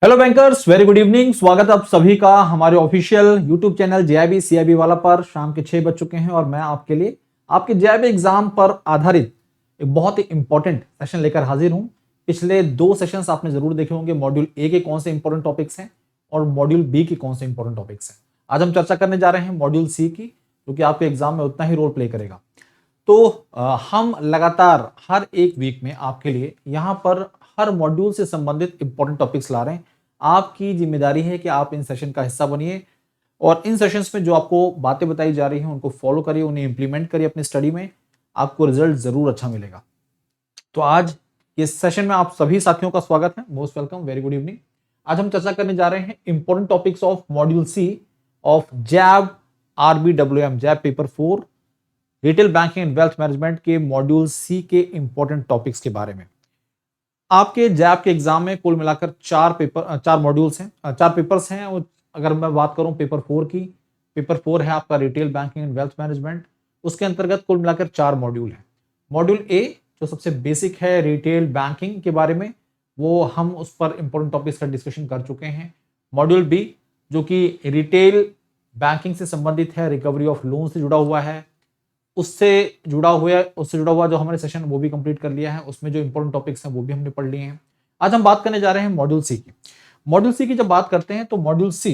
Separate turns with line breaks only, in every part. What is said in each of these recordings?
Hello bankers, very good evening. स्वागत है आप सभी का हमारे official YouTube channel JIB CIB वाला पर। शाम के 6 बज चुके हैं और मैं आपके लिए आपके जेआईबी एग्जाम पर आधारित एक बहुत ही इंपॉर्टेंट सेशन लेकर हाजिर हूं। पिछले 2 सेशंस आपने जरूर देखे होंगे। मॉड्यूल ए के कौन से इंपॉर्टेंट टॉपिक्स हैं और मॉड्यूल बी के कौन से इंपॉर्टेंट टॉपिक्स हैं। आज हम चर्चा करने जा रहे हैं मॉड्यूल सी की, जो कि आपके एग्जाम में उतना ही रोल प्ले करेगा। तो हम लगातार हर एक वीक में आपके लिए यहाँ पर हर मॉड्यूल से संबंधित इंपॉर्टेंट टॉपिक्स ला रहे हैं। आपकी जिम्मेदारी है कि आप इन सेशन का हिस्सा बनिए और इन सेशंस में जो आपको बातें बताई जा रही हैं उनको फॉलो करिए, उन्हें इंप्लीमेंट करिए अपनी स्टडी में। आपको रिजल्ट जरूर अच्छा मिलेगा। तो आज इस सेशन में आप सभी साथियों का स्वागत है। Most welcome, very good evening. आज हम चर्चा करने जा रहे हैं important topics of module C of JAIIB RBWM JAIIB paper 4 retail banking and wealth management के मॉड्यूल सी के इंपॉर्टेंट टॉपिक्स के बारे में। आपके जैब के एग्जाम में कुल मिलाकर 4 मॉड्यूल्स हैं, 4 पेपर्स हैं। और अगर मैं बात करूं पेपर 4 की, पेपर 4 है आपका retail banking and wealth management. उसके अंतर्गत कुल मिलाकर 4 मॉड्यूल हैं। मॉड्यूल ए जो सबसे बेसिक है रिटेल बैंकिंग के बारे में, वो हम उस पर इंपॉर्टेंट टॉपिक्स का डिस्कशन कर चुके हैं। मॉड्यूल बी जो कि रिटेल बैंकिंग से संबंधित है, रिकवरी ऑफ लोन से जुड़ा हुआ है, उससे जुड़ा हुआ जो हमारे सेशन वो भी कंप्लीट कर लिया है। उसमें जो इंपॉर्टेंट टॉपिक्स हैं वो भी हमने पढ़ लिए हैं। आज हम बात करने जा रहे हैं मॉड्यूल सी की। मॉड्यूल सी की जब बात करते हैं तो मॉड्यूल सी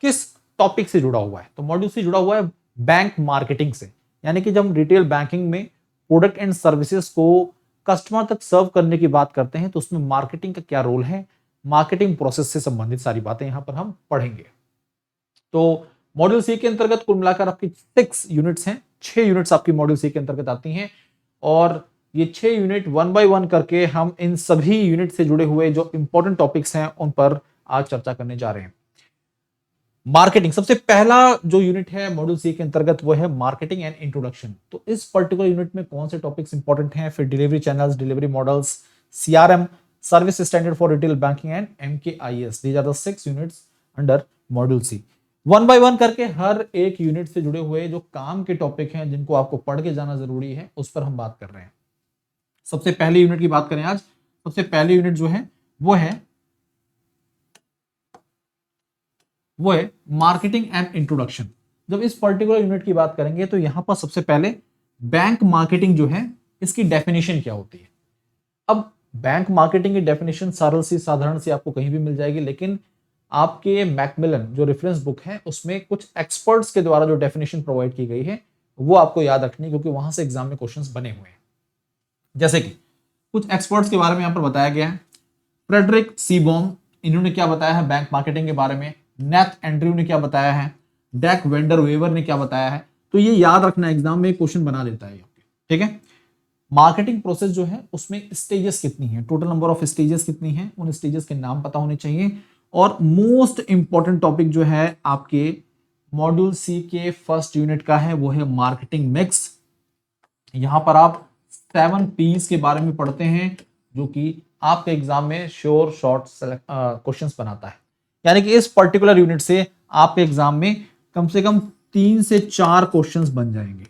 किस टॉपिक से जुड़ा हुआ है? तो मॉड्यूल सी जुड़ा हुआ है बैंक मार्केटिंग से। यानी कि जब हम रिटेल बैंकिंग में प्रोडक्ट एंड सर्विसेज को कस्टमर तक सर्व करने की बात करते हैं तो उसमें मार्केटिंग का क्या रोल है, मार्केटिंग प्रोसेस से संबंधित सारी बातें यहां पर हम पढ़ेंगे। तो मॉड्यूल सी के अंतर्गत कुल मिलाकर आपकी 6 यूनिट्स हैं। 6 यूनिट्स आपकी मॉड्यूल सी के अंतर्गत आती हैं और ये 6 यूनिट 1 बाय 1 करके हम इन सभी यूनिट से जुड़े हुए जो इंपॉर्टेंट टॉपिक्स हैं उन पर आज चर्चा करने जा रहे हैं। मार्केटिंग सबसे पहला जो यूनिट है मॉड्यूल सी के अंतर्गत वो है मार्केटिंग एंड इंट्रोडक्शन। तो इस पर्टिकुलर यूनिट में कौन से टॉपिक्स इंपॉर्टेंट हैं, फिर delivery channels, delivery models, CRM, service standard for retail banking and MKIS। These are the 6 units under module C. 1 by 1 करके हर एक यूनिट से जुड़े हुए जो काम के टॉपिक हैं जिनको आपको पढ़ के जाना जरूरी है उस पर हम बात कर रहे हैं। सबसे पहले यूनिट की बात करें आज, सबसे पहले यूनिट जो है वो है मार्केटिंग एंड इंट्रोडक्शन। जब इस पर्टिकुलर यूनिट की बात करेंगे तो यहां पर सबसे पहले बैंक मार्केटिंग जो है इसकी डेफिनेशन क्या होती है। अब बैंक मार्केटिंग की डेफिनेशन सरल सी साधारण सी आपको कहीं भी मिल जाएगी, लेकिन आपके मैकमिलन जो रेफरेंस बुक है उसमें कुछ एक्सपर्ट्स के द्वारा जो डेफिनेशन प्रोवाइड की गई है वो आपको याद रखनी, क्योंकि वहां से एग्जाम में क्वेश्चंस बने हुए हैं। जैसे कि कुछ एक्सपर्ट्स के बारे में यहां पर बताया गया है। फ्रेडरिक सीबॉम, इन्होंने क्या बताया है बैंक मार्केटिंग के बारे में। नेथ एंड्रयू ने क्या बताया है। डैक वेंडर वेवर ने क्या बताया है। तो ये याद रखना, एग्जाम में क्वेश्चन बना देता है आपके, ठीक है। मार्केटिंग प्रोसेस जो है उसमें स्टेजेस कितनी है, टोटल नंबर ऑफ स्टेजेस कितनी है, उन स्टेजेस के नाम पता होने चाहिए। और मोस्ट इंपॉर्टेंट टॉपिक जो है आपके मॉड्यूल सी के फर्स्ट यूनिट का है वो है मार्केटिंग मिक्स। यहां पर आप 7 P's के बारे में पढ़ते हैं जो कि आपके एग्जाम में श्योर शॉर्ट क्वेश्चंस बनाता है। यानी कि इस पर्टिकुलर यूनिट से आपके एग्जाम में कम से कम 3 से 4 क्वेश्चंस बन जाएंगे,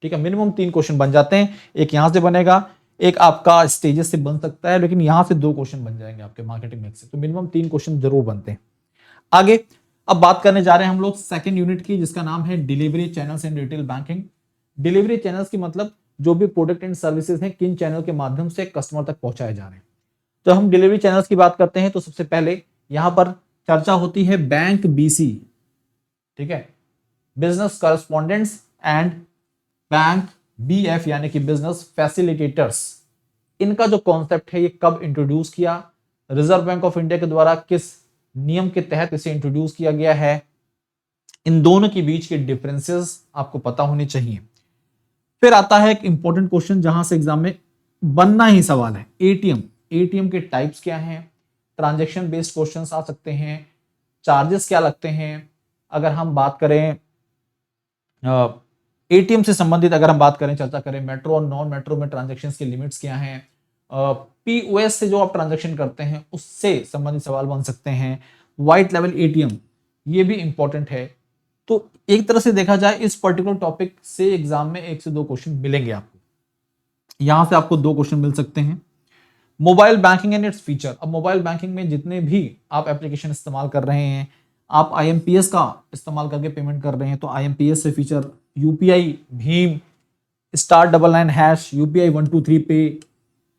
ठीक है। मिनिमम 3 क्वेश्चन बन जाते हैं। एक यहां से बनेगा, एक आपका स्टेजेस से बन सकता है, लेकिन यहां से 2 क्वेश्चन बन जाएंगे आपके मार्केटिंग मिक्स से। तो मिनिमम 3 क्वेश्चन जरूर बनते हैं। आगे अब बात करने जा रहे हैं हम लोग सेकंड यूनिट की, जिसका नाम है delivery channels in retail banking. Delivery channels की मतलब जो भी प्रोडक्ट एंड सर्विसेज हैं किन चैनल के माध्यम से कस्टमर तक पहुंचाए जा रहे हैं। तो हम डिलीवरी चैनल्स की बात करते हैं तो सबसे पहले यहां पर चर्चा होती है बैंक BC, ठीक है, business correspondents and bank BF यानी कि बिजनेस फैसिलिटेटर्स। इनका जो कॉन्सेप्ट है ये कब इंट्रोड्यूस किया, रिजर्व बैंक ऑफ इंडिया के द्वारा किस नियम के तहत इसे इंट्रोड्यूस किया गया है, इन दोनों के बीच के डिफरेंसेस आपको पता होने चाहिए। फिर आता है एक इंपॉर्टेंट क्वेश्चन जहां से एग्जाम में बनना ही सवाल है, एटीएम के टाइप्स क्या हैं, ट्रांजैक्शन बेस्ड क्वेश्चंस आ सकते हैं, चार्जेस क्या लगते हैं। अगर हम बात करें एटीएम से संबंधित, अगर हम बात करें चर्चा करें मेट्रो और नॉन मेट्रो में ट्रांजैक्शन के लिमिट्स क्या हैं, POS से जो आप ट्रांजैक्शन करते हैं उससे संबंधित सवाल बन सकते हैं। व्हाइट लेवल एटीएम ये भी इंपॉर्टेंट है। तो एक तरह से देखा जाए इस पर्टिकुलर टॉपिक से एग्जाम में 1 से 2 क्वेश्चन मिलेंगे आपको। यहां से आपको 2 क्वेश्चन मिल सकते हैं। Mobile banking and its feature. अब मोबाइल बैंकिंग में जितने भी आप एप्लीकेशन इस्तेमाल कर रहे हैं, आप आईएमपीएस का इस्तेमाल करके पेमेंट कर रहे हैं, तो आईएमपीएस से फीचर, यूपीआई, भीम, *99#, यूपीआई 123 पे,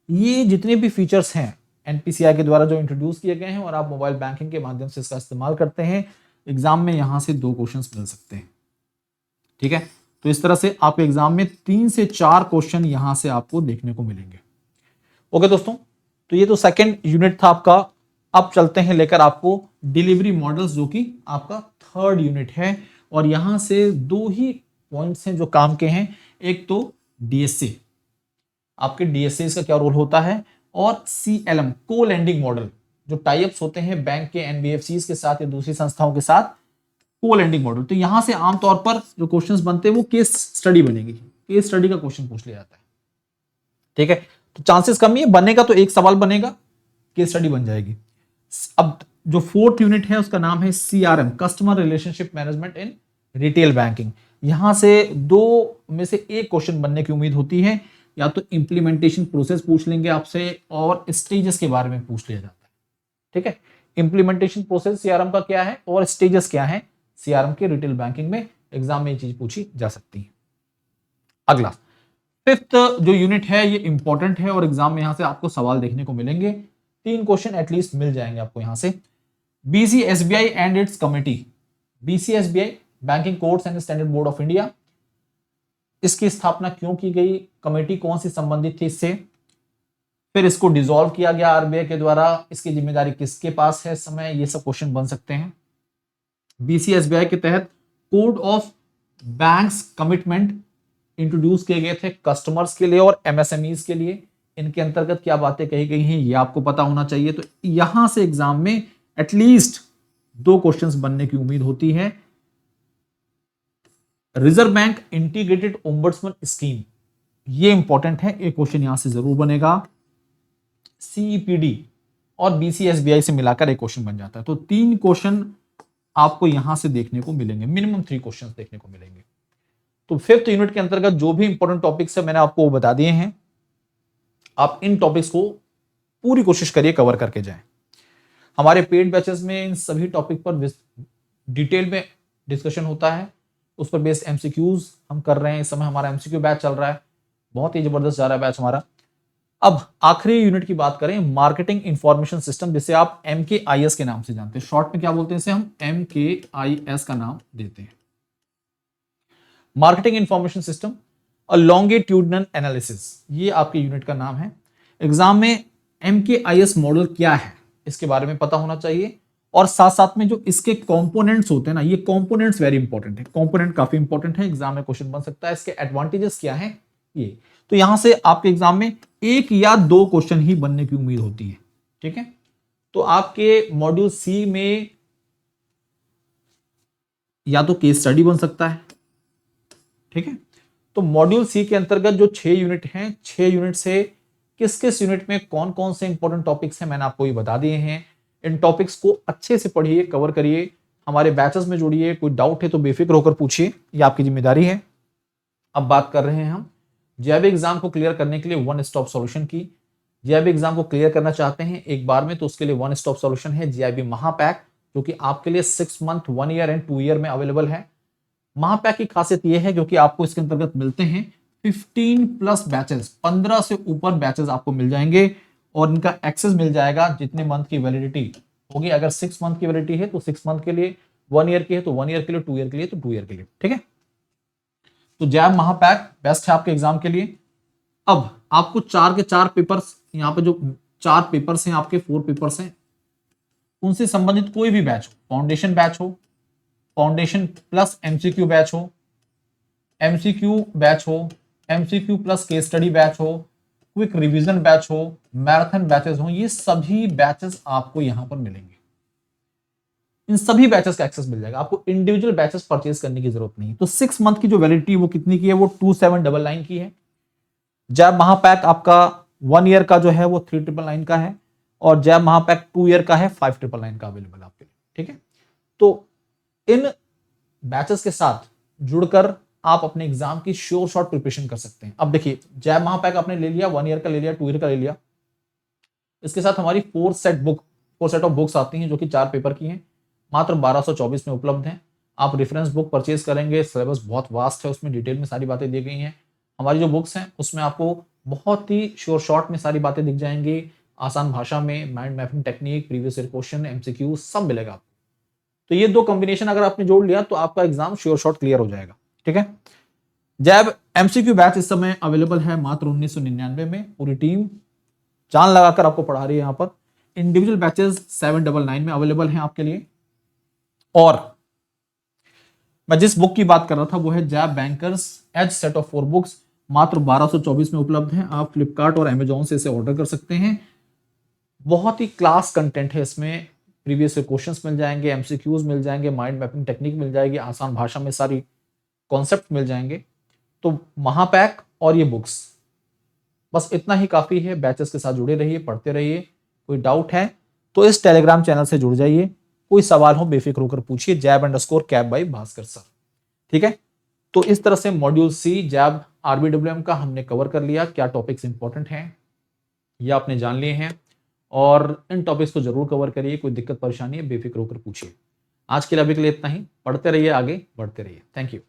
ये जितने भी फीचर्स हैं एनपीसीआई के द्वारा जो इंट्रोड्यूस किए गए हैं और आप मोबाइल बैंकिंग के माध्यम से इसका इस्तेमाल करते हैं, एग्जाम में यहां से 2 क्वेश्चंस मिल सकते हैं। ठीक है, तो इस तरह से आपके एग्जाम में 3 से 4 क्वेश्चन यहां से आपको देखने को मिलेंगे। ओके दोस्तों, तो ये तो सेकंड यूनिट था आपका। अब चलते हैं लेकर आपको डिलीवरी मॉडल्स, जो कि आपका थर्ड यूनिट है, और यहां से 2 ही पॉइंट्स हैं जो काम के हैं। एक तो डीएससी, आपके डीएससी का क्या रोल होता है, और सीएलएम, को लैंडिंग मॉडल, जो टाइप्स होते हैं बैंक के एनबीएफसी के साथ या दूसरी संस्थाओं के साथ, को लैंडिंग मॉडल। तो यहां से आमतौर पर जो क्वेश्चंस बनते हैं वो केस स्टडी बनेगी, केस स्टडी का क्वेश्चन पूछ लिया जाता है। ठीक है, तो चांसेस कम ही है, बनेगा तो एक सवाल बनेगा, केस स्टडी बन जाएगी। अब जो फोर्थ यूनिट है उसका नाम है CRM, customer relationship management in retail banking. यहां से 2 में से एक क्वेश्चन बनने की उम्मीद होती है, या तो इंप्लीमेंटेशन प्रोसेस पूछ लेंगे आपसे और स्टेजेस के बारे में पूछ लिया जाता है। ठीक है, इंप्लीमेंटेशन प्रोसेस सीआरएम का क्या है और स्टेजेस क्या है सीआरएम के रिटेल बैंकिंग में, एग्जाम में ये चीज पूछी जा सकती है। अगला फिफ्थ जो यूनिट है ये इंपॉर्टेंट है और एग्जाम में यहां से आपको सवाल देखने को मिलेंगे, 3 क्वेश्चन एटलीस्ट मिल जाएंगे आपको यहां से। BCSBI and its committee, BCSBI banking codes and standard board of India, इसकी स्थापना क्यों की गई, कमेटी कौन सी संबंधित थी इससे, फिर इसको डिसॉल्व किया गया आरबीआई के द्वारा, इसकी जिम्मेदारी किसके पास है समय, ये सब क्वेश्चन बन सकते हैं। बीसीएसबीआई के तहत code of banks commitment introduce किए गए थे कस्टमर्स के लिए और एमएसएमईज के लिए, इनके अंतर्गत क्या बातें कही गई हैं ये आपको पता होना चाहिए। तो यहां से एग्जाम में एटलीस्ट 2 क्वेश्चंस बनने की उम्मीद होती है। Reserve bank integrated ombudsman scheme, ये इंपॉर्टेंट है, एक क्वेश्चन यहां से जरूर बनेगा। सीईपीडी और बीसीएसबीआई से मिलाकर एक क्वेश्चन बन जाता है। तो 3 क्वेश्चन आपको यहां से देखने को मिलेंगे, मिनिमम 3 क्वेश्चन देखने को मिलेंगे। तो 5th यूनिट के अंतर्गत जो भी इंपॉर्टेंट टॉपिक्स है मैंने आपको वो बता दिए हैं, आप इन टॉपिक्स को पूरी कोशिश करिए कवर करके जाएं। हमारे पेड बैचेस में इन सभी टॉपिक पर डिटेल में डिस्कशन होता है, उस पर बेस्ड एमसीक्यूज हम कर रहे हैं। इस समय हमारा एमसीक्यू बैच चल रहा है, बहुत ही जबरदस्त जा रहा है बैच हमारा। अब आखिरी यूनिट की बात करें, मार्केटिंग इंफॉर्मेशन सिस्टम, जिसे आप MKIS के नाम से जानते हैं, शॉर्ट में क्या बोलते हैं इसे हम MKIS का नाम देते हैं, marketing information system, a longitudinal analysis, ये आपके यूनिट का नाम है। एग्जाम में MKIS मॉडल क्या है इसके बारे में पता होना चाहिए, और साथ साथ में जो इसके कंपोनेंट्स होते हैं ना, ये कंपोनेंट्स वेरी इंपॉर्टेंट है, कंपोनेंट काफी इंपॉर्टेंट है, एग्जाम में क्वेश्चन बन सकता है। इसके एडवांटेजेस क्या है ये, तो यहां से आपके एग्जाम में 1 या 2 क्वेश्चन ही बनने की उम्मीद होती है। ठीक है, तो आपके मॉड्यूल सी में या तो केस स्टडी बन सकता है। ठीक है, तो मॉड्यूल सी के अंतर्गत जो 6 यूनिट हैं, 6 यूनिट से किस किस यूनिट में कौन कौन से इंपॉर्टेंट टॉपिक्स हैं मैंने आपको ये बता दिए हैं। इन टॉपिक्स को अच्छे से पढ़िए, कवर करिए, हमारे बैचेस में जुड़िए, कोई डाउट है तो बेफिक्र होकर पूछिए, ये आपकी जिम्मेदारी है। अब बात कर रहे हैं हम जेईबी एग्जाम को क्लियर करने के लिए वन स्टॉप सॉल्यूशन की। जेईबी एग्जाम को क्लियर करना चाहते हैं एक बार में, तो उसके लिए वन स्टॉप सॉल्यूशन है जेईबी महापैक, जो कि आपके लिए 6 मंथ, 1 ईयर एंड 2 ईयर में अवेलेबल है। महापैक की खासियत यह है क्योंकि आपको इसके अंतर्गत मिलते हैं 15+ बैचेस, 15 से ऊपर बैचेस आपको मिल जाएंगे, और इनका एक्सेस मिल जाएगा जितने मंथ की वैलिडिटी होगी। अगर 6 मंथ की वैलिडिटी है तो 6 मंथ के लिए, 1 ईयर की है तो 1 ईयर के लिए, 2 ईयर के लिए तो 2 ईयर के लिए। ठीक है, तो जेईबी महापैक बेस्ट है आपके एग्जाम के लिए। अब आपको 4 के 4 पेपर्स, यहाँ पे जो 4 पेपर्स हैं आपके, 4 पेपर्स हैं, उनसे संबंधित कोई भी बैच हो, फाउंडेशन बैच हो, फाउंडेशन प्लस एमसीक्यू बैच हो, एमसीक्यू बैच हो, MCQ plus case study batch हो, क्विक रिवीजन बैच हो, मैराथन बैचेस हो, ये सभी बैचेस आपको यहां पर मिलेंगे। इन सभी बैचेस का एक्सेस मिल जाएगा, आपको इंडिविजुअल बैचेस परचेज करने की जरूरत नहीं। तो 6 मंथ की जो वैलिडिटी वो कितनी की है, वो 2799 की है। जेईबी महापैक आपका 1 ईयर का जो है वो 3999 का है, और जेईबी महापैक 2 ईयर का है 5999 का अवेलेबल आपके लिए। ठीक है, तो इन बैचेस के साथ जुड़कर आप अपने एग्जाम की श्योर शॉट प्रिपरेशन कर सकते हैं। अब देखिए, जेईबी महापैक आपने ले लिया, 1 ईयर का ले लिया, 2 ईयर का ले लिया, इसके साथ हमारी 4 सेट ऑफ बुक्स आती हैं जो कि 4 पेपर की हैं, मात्र 1224 में उपलब्ध हैं। आप रेफरेंस बुक परचेज करेंगे, सिलेबस बहुत वास्ट है, उसमें डिटेल में सारी बातें दी गई हैं। हमारी जो बुक्स हैं उसमें आपको बहुत ही शॉर्ट में सारी बातें दिख जाएंगी, आसान भाषा में, mind mapping technique, previous year question, MCQ सब मिलेगा आपको। तो ये 2 कॉम्बिनेशन अगर आपने जोड़ लिया तो आपका एग्जाम श्योर शॉट क्लियर हो जाएगा। ठीक है। जैब एमसीक्यू बैच इस समय अवेलेबल है मात्र 1999 में। पूरी टीम जान लगाकर आपको पढ़ा रही है यहाँ पर। इंडिविजुअल बैचेस 799 में अवेलेबल हैं आपके लिए। और मैं जिस बुक की बात कर रहा था वो है जैब bankers as set of 4 books, मात्र 1224 में उपलब्ध है। आप फ्लिपकार्ट और अमेजोन से इसे ऑर्डर कर सकते हैं। बहुत ही क्लास कंटेंट है इसमें, प्रीवियस क्वेश्चंस मिल जाएंगे, एमसीक्यूज मिल जाएंगे, माइंड मैपिंग टेक्निक मिल जाएगी, आसान भाषा में सारी कॉन्सेप्ट मिल जाएंगे। तो महापैक और ये बुक्स, बस इतना ही काफी है। बैचेस के साथ जुड़े रहिए, पढ़ते रहिए। कोई डाउट है तो इस टेलीग्राम चैनल से जुड़ जाइए। कोई सवाल हो बेफिक्र होकर पूछिए, जैब_कैब बाई भास्कर सर। ठीक है। तो इस तरह से मॉड्यूल सी जैब आरबीडब्ल्यूएम का हमने कवर कर लिया। क्या टॉपिक्स इंपॉर्टेंट हैं ये आपने जान लिए हैं, और इन टॉपिक्स को जरूर कवर करिए। कोई दिक्कत परेशानी है बेफिक्र होकर पूछिए। आज के लिए अभी के लिए इतना ही। पढ़ते रहिए, आगे बढ़ते रहिए। Thank you.